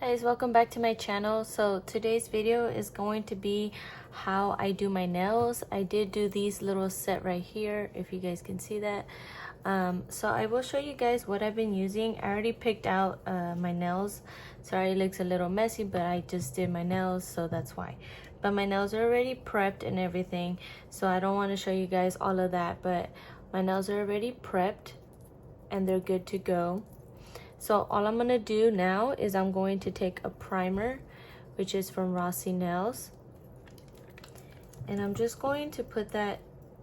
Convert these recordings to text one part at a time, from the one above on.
Guys, welcome back to my channel. So today's video is going to be how I do my nails. I did do these little set right here, if you guys can see that. So I will show you guys what I've been using. I already picked out my nails. Sorry, it looks a little messy, but I just did my nails, so that's why. But my nails are already prepped and everything, so I don't want to show you guys all of that, but my nails are already prepped and they're good to go. So all I'm going to do now is I'm going to take a primer, which is from Rossi Nails. And I'm just going to put that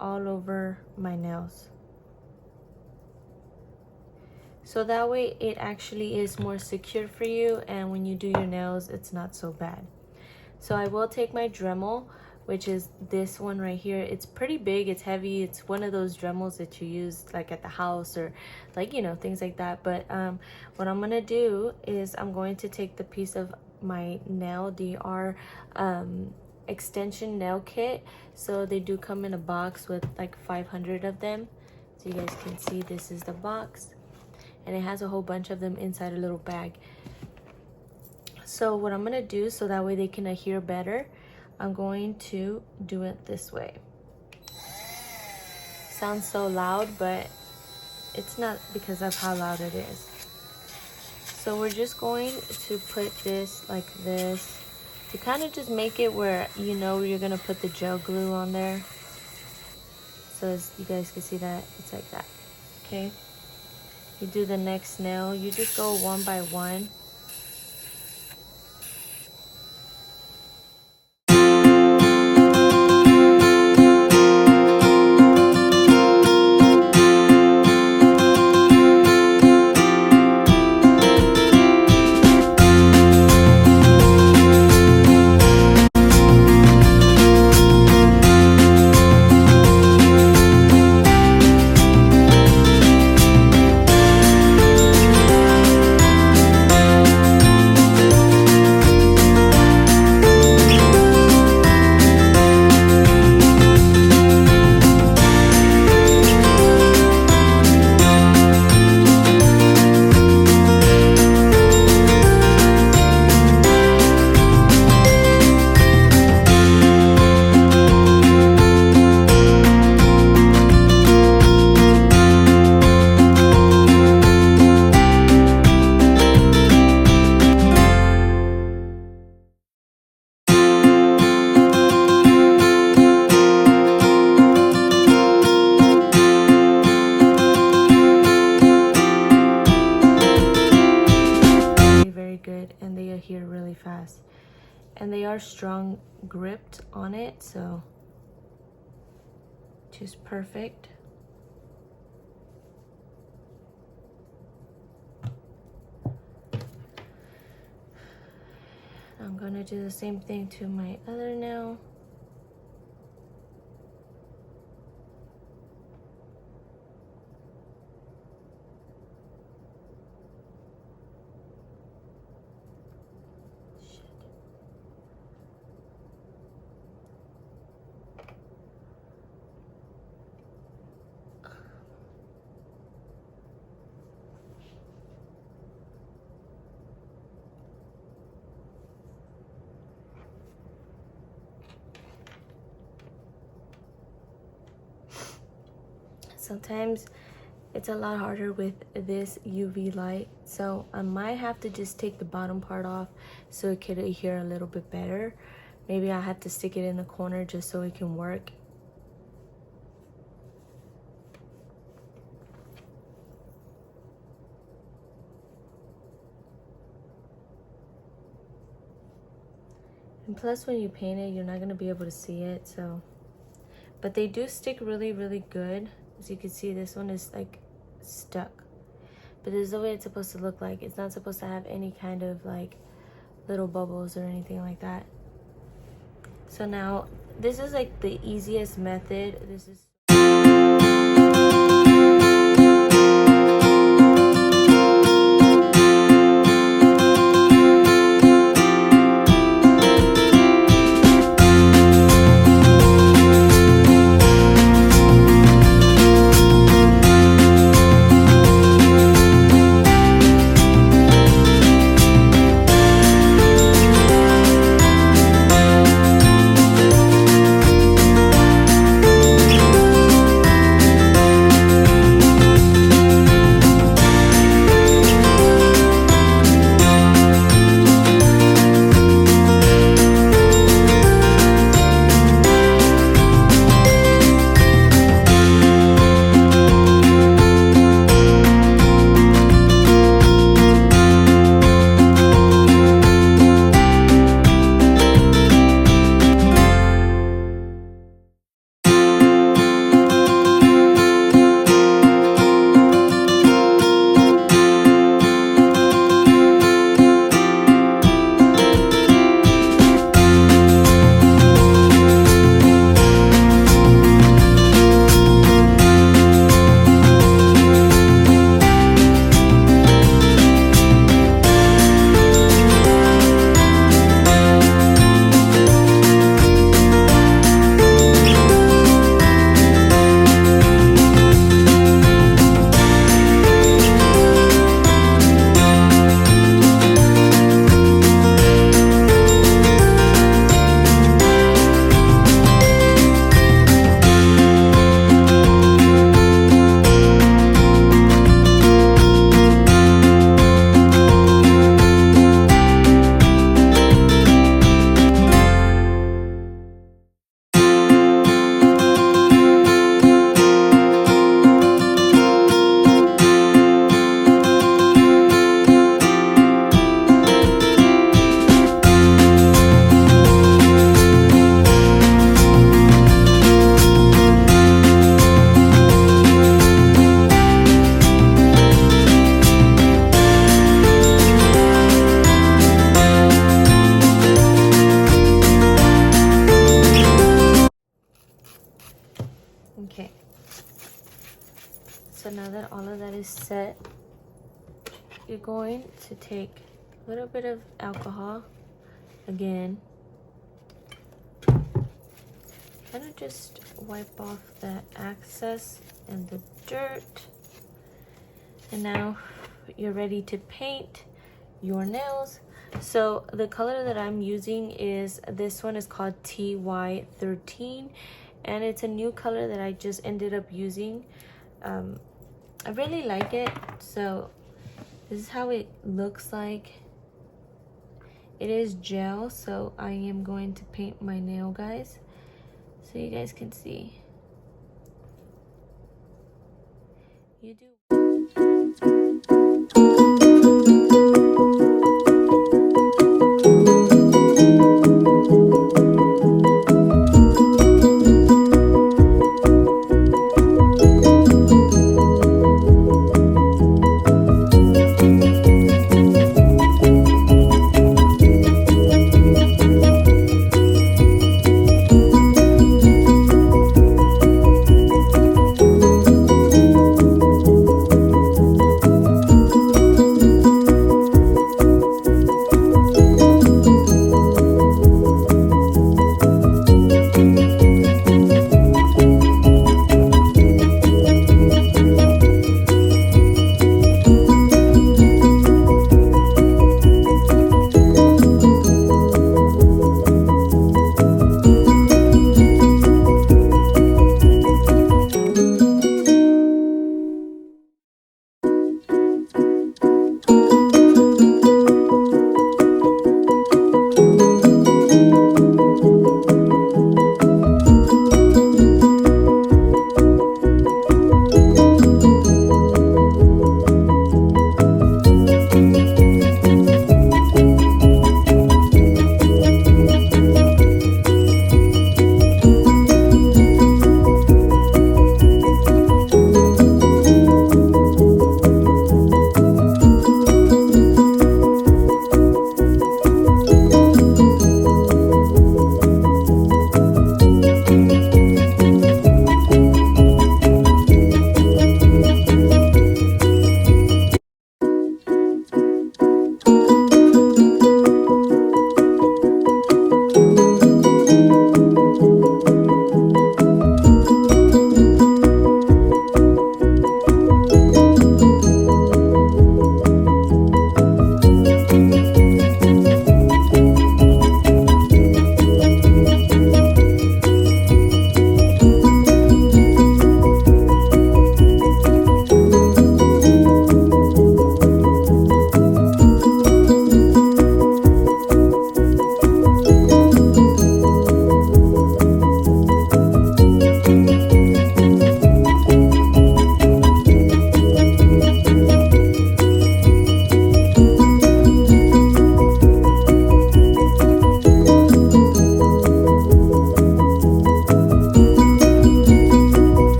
all over my nails. So that way it actually is more secure for you, and when you do your nails, it's not so bad. So I will take my Dremel, which is this one right here. It's pretty big, it's heavy, it's one of those Dremels that you use like at the house or like, you know, things like that. But what I'm gonna do is I'm going to take the piece of my nail DR extension nail kit. So they do come in a box with like 500 of them. So you guys can see this is the box, and it has a whole bunch of them inside a little bag. So what I'm gonna do, so that way they can adhere better, I'm going to do it this way. Sounds so loud, but it's not because of how loud it is. So we're just going to put this like this to kind of just make it where you know you're gonna put the gel glue on there. So as you guys can see that, it's like that, okay? You do the next nail, you just go one by one. And they adhere really fast, and they are strong gripped on it, so just perfect. I'm gonna do the same thing to my other nail. Sometimes it's a lot harder with this UV light, so I might have to just take the bottom part off so it could adhere a little bit better. Maybe I have to stick it in the corner just so it can work. And plus when you paint it, you're not going to be able to see it, so. But they do stick really, really good. As you can see, this one is like stuck, but this is the way it's supposed to look like. It's not supposed to have any kind of like little bubbles or anything like that. So now this is like the easiest method. This is Okay, so now that all of that is set, you're going to take a little bit of alcohol again, kind of just wipe off that excess and the dirt. And now you're ready to paint your nails. So the color that I'm using is, this one is called TY13, and it's a new color that I just ended up using. I really like it. So this is how it looks like. It is gel, so I am going to paint my nail, guys, so you guys can see. You do.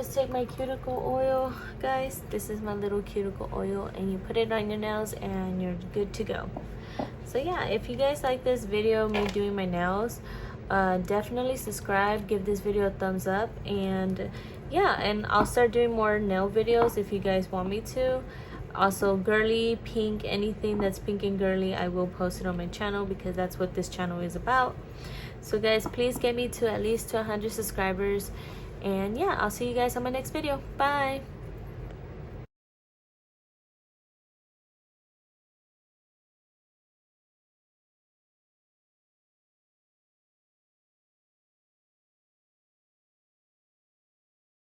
just take my cuticle oil, guys. This is my little cuticle oil, and you put it on your nails and you're good to go. So yeah, if you guys like this video, me doing my nails, definitely subscribe, give this video a thumbs up, and yeah, and I'll start doing more nail videos if you guys want me to. Also, girly, pink, anything that's pink and girly, I will post it on my channel because that's what this channel is about. So guys, please get me to at least 100 subscribers, and yeah, I'll see you guys on my next video. Bye.